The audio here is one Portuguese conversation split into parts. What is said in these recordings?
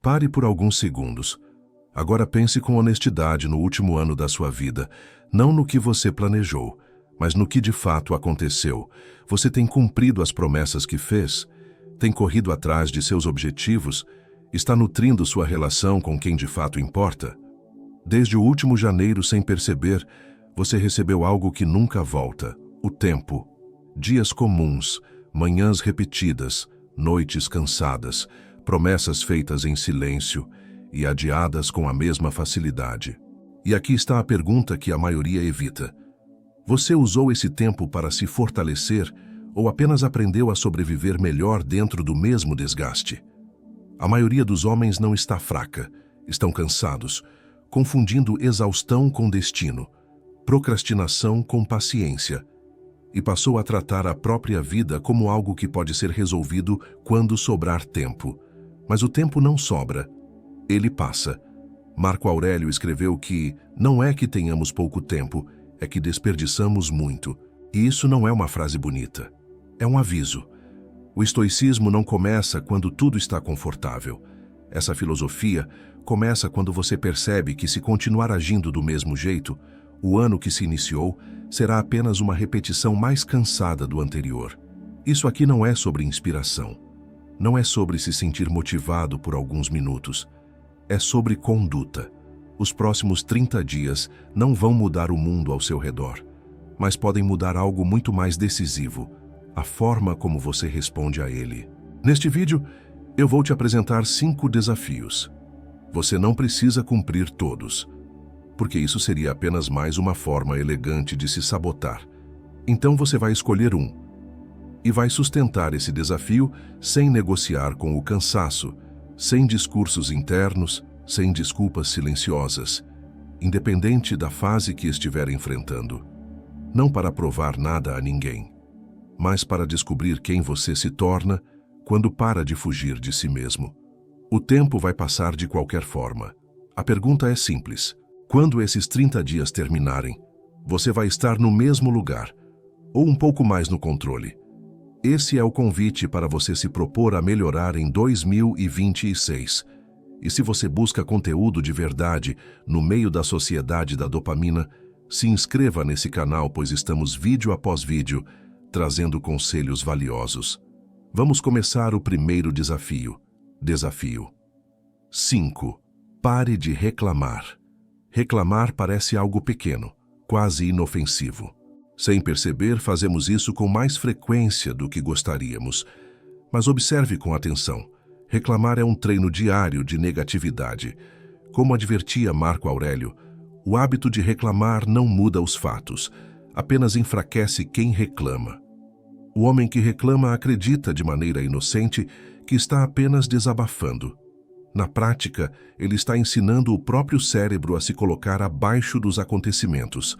Pare por alguns segundos. Agora pense com honestidade no último ano da sua vida, não no que você planejou, mas no que de fato aconteceu. Você tem cumprido as promessas que fez? Tem corrido atrás de seus objetivos? Está nutrindo sua relação com quem de fato importa? Desde o último janeiro, sem perceber, você recebeu algo que nunca volta: o tempo. Dias comuns, manhãs repetidas, noites cansadas, promessas feitas em silêncio e adiadas com a mesma facilidade. E aqui está a pergunta que a maioria evita: você usou esse tempo para se fortalecer ou apenas aprendeu a sobreviver melhor dentro do mesmo desgaste? A maioria dos homens não está fraca, estão cansados, confundindo exaustão com destino, procrastinação com paciência, e passou a tratar a própria vida como algo que pode ser resolvido quando sobrar tempo. Mas o tempo não sobra, ele passa. Marco Aurélio escreveu que não é que tenhamos pouco tempo, é que desperdiçamos muito. E isso não é uma frase bonita, é um aviso. O estoicismo não começa quando tudo está confortável. Essa filosofia começa quando você percebe que, se continuar agindo do mesmo jeito, o ano que se iniciou será apenas uma repetição mais cansada do anterior. Isso aqui não é sobre inspiração. Não é sobre se sentir motivado por alguns minutos. É sobre conduta. Os próximos 30 dias não vão mudar o mundo ao seu redor, mas podem mudar algo muito mais decisivo: a forma como você responde a ele. Neste vídeo, eu vou te apresentar 5 desafios. Você não precisa cumprir todos, porque isso seria apenas mais uma forma elegante de se sabotar. Então você vai escolher um e vai sustentar esse desafio sem negociar com o cansaço, sem discursos internos, sem desculpas silenciosas, independente da fase que estiver enfrentando. Não para provar nada a ninguém, mas para descobrir quem você se torna quando para de fugir de si mesmo. O tempo vai passar de qualquer forma. A pergunta é simples: quando esses 30 dias terminarem, você vai estar no mesmo lugar, ou um pouco mais no controle? Esse é o convite para você se propor a melhorar em 2026. E se você busca conteúdo de verdade no meio da sociedade da dopamina, se inscreva nesse canal, pois estamos vídeo após vídeo trazendo conselhos valiosos. Vamos começar o primeiro desafio. Desafio 5. Pare de reclamar. Reclamar parece algo pequeno, quase inofensivo. Sem perceber, fazemos isso com mais frequência do que gostaríamos. Mas observe com atenção. Reclamar é um treino diário de negatividade. Como advertia Marco Aurélio, o hábito de reclamar não muda os fatos, apenas enfraquece quem reclama. O homem que reclama acredita de maneira inocente que está apenas desabafando. Na prática, ele está ensinando o próprio cérebro a se colocar abaixo dos acontecimentos.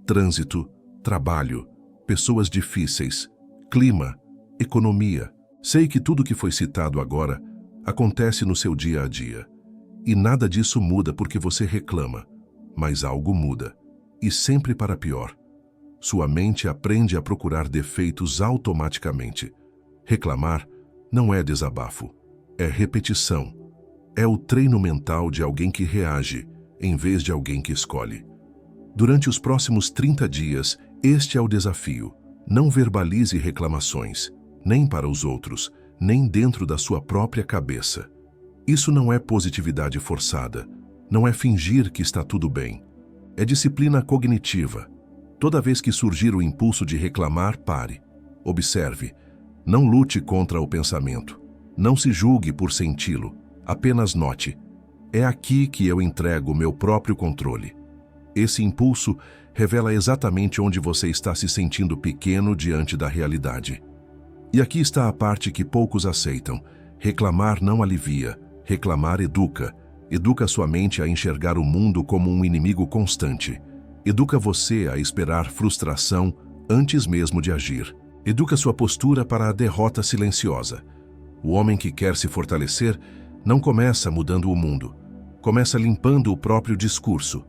Trânsito, trabalho, pessoas difíceis, clima, economia. Sei que tudo que foi citado agora acontece no seu dia a dia. E nada disso muda porque você reclama. Mas algo muda. E sempre para pior. Sua mente aprende a procurar defeitos automaticamente. Reclamar não é desabafo, é repetição. É o treino mental de alguém que reage, em vez de alguém que escolhe. Durante os próximos 30 dias, este é o desafio. Não verbalize reclamações, nem para os outros, nem dentro da sua própria cabeça. Isso não é positividade forçada, não é fingir que está tudo bem. É disciplina cognitiva. Toda vez que surgir o impulso de reclamar, pare. Observe. Não lute contra o pensamento. Não se julgue por senti-lo. Apenas note. É aqui que eu entrego o meu próprio controle. Esse impulso revela exatamente onde você está se sentindo pequeno diante da realidade. E aqui está a parte que poucos aceitam. Reclamar não alivia. Reclamar educa. Educa sua mente a enxergar o mundo como um inimigo constante. Educa você a esperar frustração antes mesmo de agir. Educa sua postura para a derrota silenciosa. O homem que quer se fortalecer não começa mudando o mundo. Começa limpando o próprio discurso.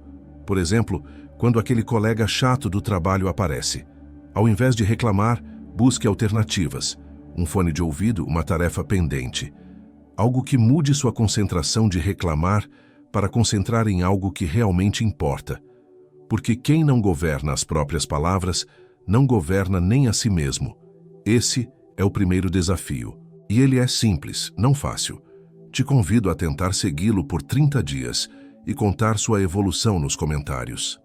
Por exemplo, quando aquele colega chato do trabalho aparece. Ao invés de reclamar, busque alternativas. Um fone de ouvido, uma tarefa pendente. Algo que mude sua concentração de reclamar para concentrar em algo que realmente importa. Porque quem não governa as próprias palavras, não governa nem a si mesmo. Esse é o primeiro desafio. E ele é simples, não fácil. Te convido a tentar segui-lo por 30 dias e contar sua evolução nos comentários.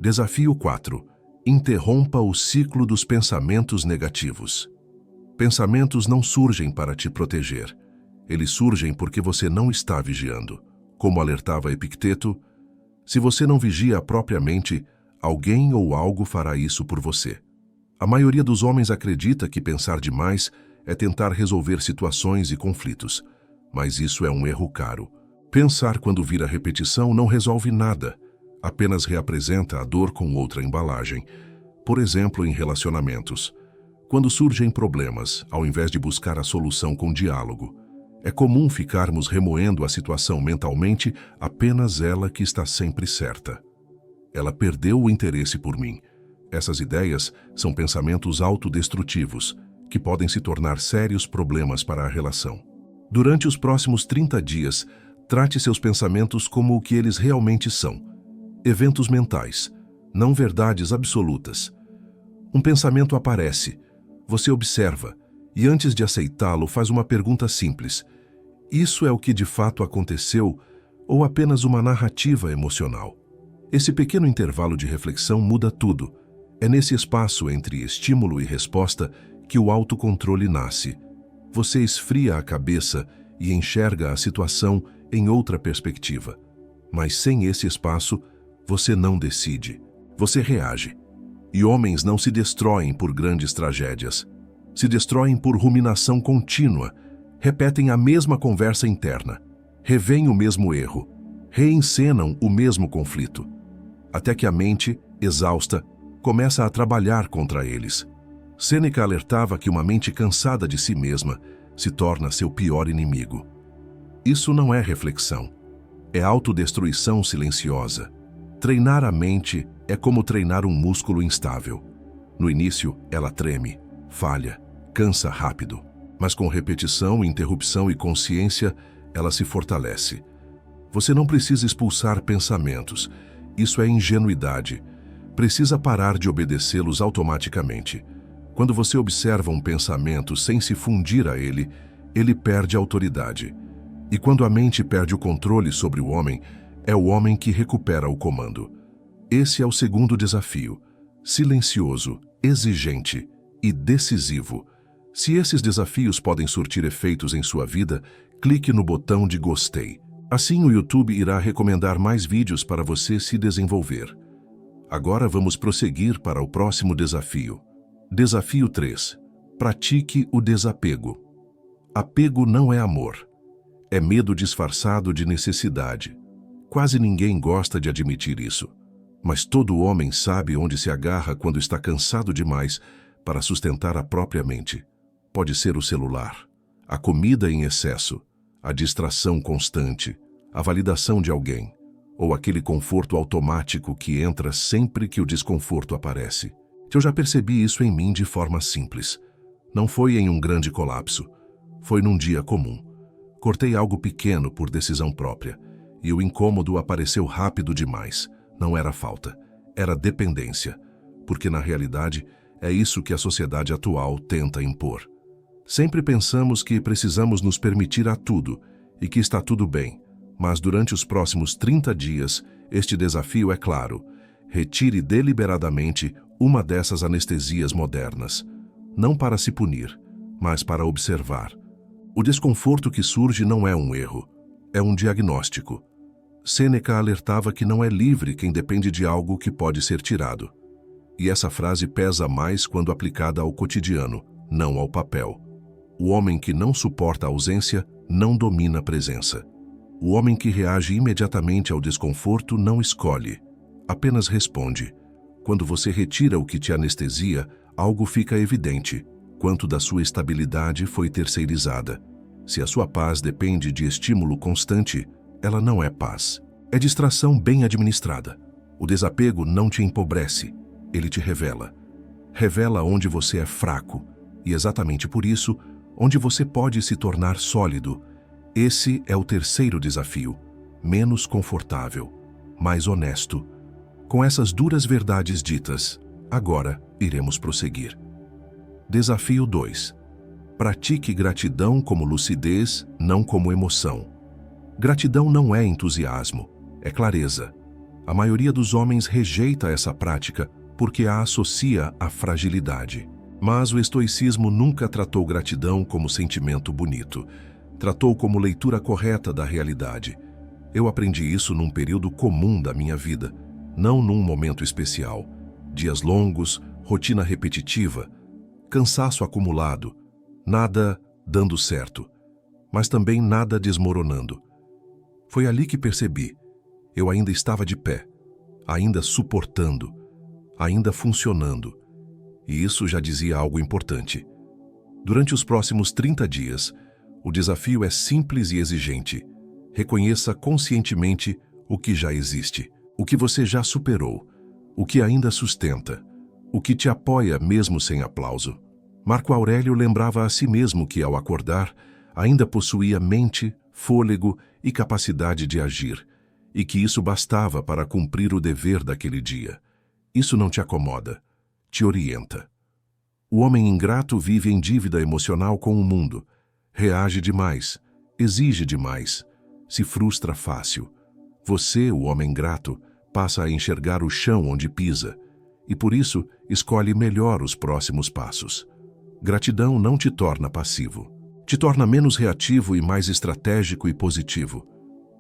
Desafio 4. Interrompa o ciclo dos pensamentos negativos. Pensamentos não surgem para te proteger. Eles surgem porque você não está vigiando. Como alertava Epicteto, se você não vigia propriamente, alguém ou algo fará isso por você. A maioria dos homens acredita que pensar demais é tentar resolver situações e conflitos, mas isso é um erro caro. Pensar quando vira repetição não resolve nada, apenas reapresenta a dor com outra embalagem. Por exemplo, em relacionamentos. Quando surgem problemas, ao invés de buscar a solução com diálogo, é comum ficarmos remoendo a situação mentalmente, apenas ela que está sempre certa. Ela perdeu o interesse por mim. Essas ideias são pensamentos autodestrutivos, que podem se tornar sérios problemas para a relação. Durante os próximos 30 dias, trate seus pensamentos como o que eles realmente são. Eventos mentais, não verdades absolutas. Um pensamento aparece, você observa, e antes de aceitá-lo faz uma pergunta simples. Isso é o que de fato aconteceu ou apenas uma narrativa emocional? Esse pequeno intervalo de reflexão muda tudo. É nesse espaço entre estímulo e resposta que o autocontrole nasce. Você esfria a cabeça e enxerga a situação em outra perspectiva. Mas sem esse espaço, você não decide. Você reage. E homens não se destroem por grandes tragédias. Se destroem por ruminação contínua. Repetem a mesma conversa interna. Revêem o mesmo erro. Reencenam o mesmo conflito. Até que a mente, exausta, começa a trabalhar contra eles. Sêneca alertava que uma mente cansada de si mesma se torna seu pior inimigo. Isso não é reflexão. É autodestruição silenciosa. Treinar a mente é como treinar um músculo instável. No início, ela treme, falha, cansa rápido. Mas com repetição, interrupção e consciência, ela se fortalece. Você não precisa expulsar pensamentos. Isso é ingenuidade. Precisa parar de obedecê-los automaticamente. Quando você observa um pensamento sem se fundir a ele, ele perde autoridade. E quando a mente perde o controle sobre o homem, é o homem que recupera o comando. Esse é o segundo desafio. Silencioso, exigente e decisivo. Se esses desafios podem surtir efeitos em sua vida, clique no botão de gostei. Assim o YouTube irá recomendar mais vídeos para você se desenvolver. Agora vamos prosseguir para o próximo desafio. Desafio 3. Pratique o desapego. Apego não é amor. É medo disfarçado de necessidade. Quase ninguém gosta de admitir isso. Mas todo homem sabe onde se agarra quando está cansado demais para sustentar a própria mente. Pode ser o celular, a comida em excesso, a distração constante, a validação de alguém, ou aquele conforto automático que entra sempre que o desconforto aparece. Eu já percebi isso em mim de forma simples. Não foi em um grande colapso, foi num dia comum. Cortei algo pequeno por decisão própria, e o incômodo apareceu rápido demais. Não era falta, era dependência, porque na realidade é isso que a sociedade atual tenta impor. Sempre pensamos que precisamos nos permitir a tudo e que está tudo bem, mas durante os próximos 30 dias, este desafio é claro. Retire deliberadamente uma dessas anestesias modernas, não para se punir, mas para observar. O desconforto que surge não é um erro, é um diagnóstico. Sêneca alertava que não é livre quem depende de algo que pode ser tirado. E essa frase pesa mais quando aplicada ao cotidiano, não ao papel. O homem que não suporta a ausência não domina a presença. O homem que reage imediatamente ao desconforto não escolhe, apenas responde. Quando você retira o que te anestesia, algo fica evidente, quanto da sua estabilidade foi terceirizada. Se a sua paz depende de estímulo constante, ela não é paz. É distração bem administrada. O desapego não te empobrece, ele te revela. Revela onde você é fraco, e exatamente por isso, onde você pode se tornar sólido. Esse é o terceiro desafio, menos confortável, mais honesto. Com essas duras verdades ditas, agora iremos prosseguir. Desafio 2. Pratique gratidão como lucidez, não como emoção. Gratidão não é entusiasmo, é clareza. A maioria dos homens rejeita essa prática porque a associa à fragilidade. Mas o estoicismo nunca tratou gratidão como sentimento bonito. Tratou como leitura correta da realidade. Eu aprendi isso num período comum da minha vida, não num momento especial. Dias longos, rotina repetitiva, cansaço acumulado, nada dando certo, mas também nada desmoronando. Foi ali que percebi. Eu ainda estava de pé, ainda suportando, ainda funcionando. E isso já dizia algo importante. Durante os próximos 30 dias, o desafio é simples e exigente. Reconheça conscientemente o que já existe, o que você já superou, o que ainda sustenta, o que te apoia mesmo sem aplauso. Marco Aurélio lembrava a si mesmo que, ao acordar, ainda possuía mente, fôlego e capacidade de agir, e que isso bastava para cumprir o dever daquele dia. Isso não te acomoda, te orienta. O homem ingrato vive em dívida emocional com o mundo, reage demais, exige demais, se frustra fácil. Você, o homem grato, passa a enxergar o chão onde pisa, e por isso escolhe melhor os próximos passos. Gratidão não te torna passivo. Te torna menos reativo e mais estratégico e positivo.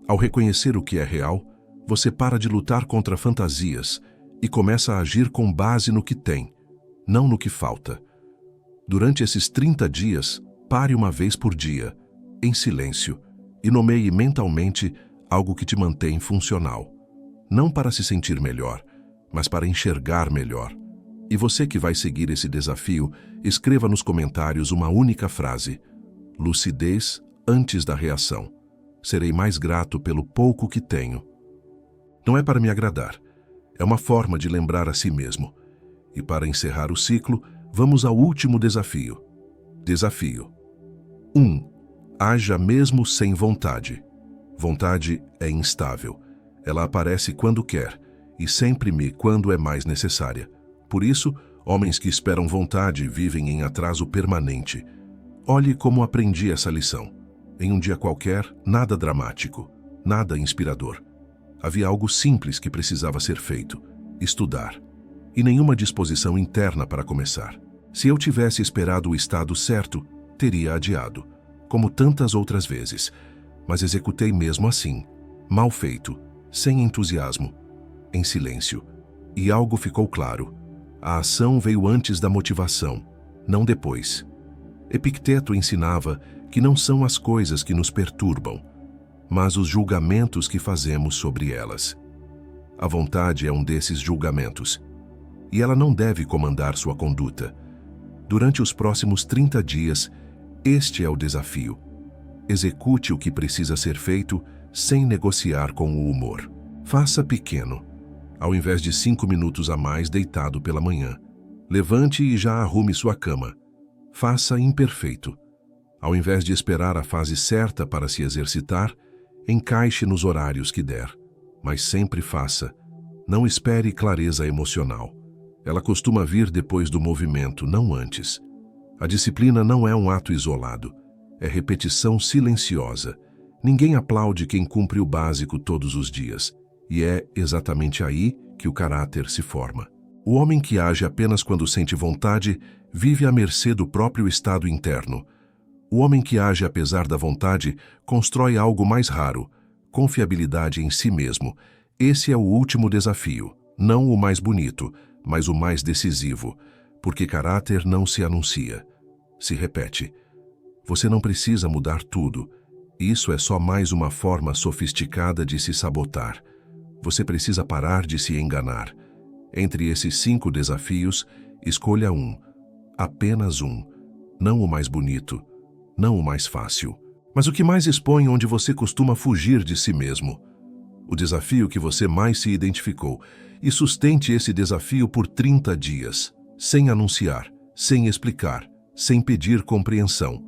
Ao reconhecer o que é real, você para de lutar contra fantasias e começa a agir com base no que tem, não no que falta. Durante esses 30 dias, pare uma vez por dia, em silêncio, e nomeie mentalmente algo que te mantém funcional. Não para se sentir melhor, mas para enxergar melhor. E você que vai seguir esse desafio, escreva nos comentários uma única frase: lucidez antes da reação. Serei mais grato pelo pouco que tenho. Não é para me agradar, é uma forma de lembrar a si mesmo. E para encerrar o ciclo, vamos ao último desafio. Desafio 1. Haja mesmo sem vontade. Vontade é instável. Ela aparece quando quer e sempre quando é mais necessária. Por isso, homens que esperam vontade vivem em atraso permanente. Olhe como aprendi essa lição. Em um dia qualquer, nada dramático, nada inspirador. Havia algo simples que precisava ser feito: estudar. E nenhuma disposição interna para começar. Se eu tivesse esperado o estado certo, teria adiado, como tantas outras vezes. Mas executei mesmo assim, mal feito, sem entusiasmo, em silêncio. E algo ficou claro. A ação veio antes da motivação, não depois. Epicteto ensinava que não são as coisas que nos perturbam, mas os julgamentos que fazemos sobre elas. A vontade é um desses julgamentos, e ela não deve comandar sua conduta. Durante os próximos 30 dias, este é o desafio. Execute o que precisa ser feito sem negociar com o humor. Faça pequeno. Ao invés de 5 minutos a mais deitado pela manhã, levante e já arrume sua cama. Faça imperfeito. Ao invés de esperar a fase certa para se exercitar, encaixe nos horários que der. Mas sempre faça. Não espere clareza emocional. Ela costuma vir depois do movimento, não antes. A disciplina não é um ato isolado. É repetição silenciosa. Ninguém aplaude quem cumpre o básico todos os dias. E é exatamente aí que o caráter se forma. O homem que age apenas quando sente vontade vive à mercê do próprio estado interno. O homem que age apesar da vontade constrói algo mais raro: confiabilidade em si mesmo. Esse é o último desafio, não o mais bonito, mas o mais decisivo, porque caráter não se anuncia, se repete. Você não precisa mudar tudo. Isso é só mais uma forma sofisticada de se sabotar. Você precisa parar de se enganar. Entre esses 5 desafios, escolha um. Apenas um. Não o mais bonito, não o mais fácil, mas o que mais expõe onde você costuma fugir de si mesmo. O desafio que você mais se identificou. E sustente esse desafio por 30 dias, sem anunciar, sem explicar, sem pedir compreensão.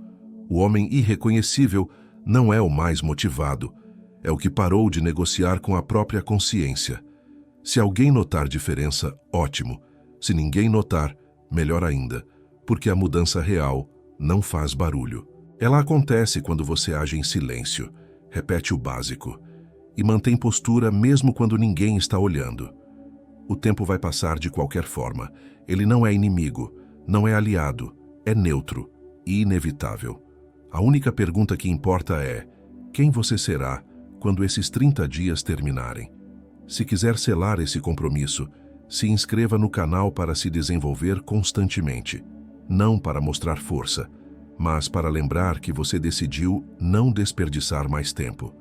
O homem irreconhecível Não é o mais motivado, é o que parou de negociar com a própria consciência. Se alguém notar diferença, ótimo. Se ninguém notar, melhor ainda, porque a mudança real não faz barulho. Ela acontece quando você age em silêncio, repete o básico e mantém postura mesmo quando ninguém está olhando. O tempo vai passar de qualquer forma. Ele não é inimigo, não é aliado, é neutro e inevitável. A única pergunta que importa é: quem você será quando esses 30 dias terminarem? Se quiser selar esse compromisso, se inscreva no canal para se desenvolver constantemente. Não para mostrar força, mas para lembrar que você decidiu não desperdiçar mais tempo.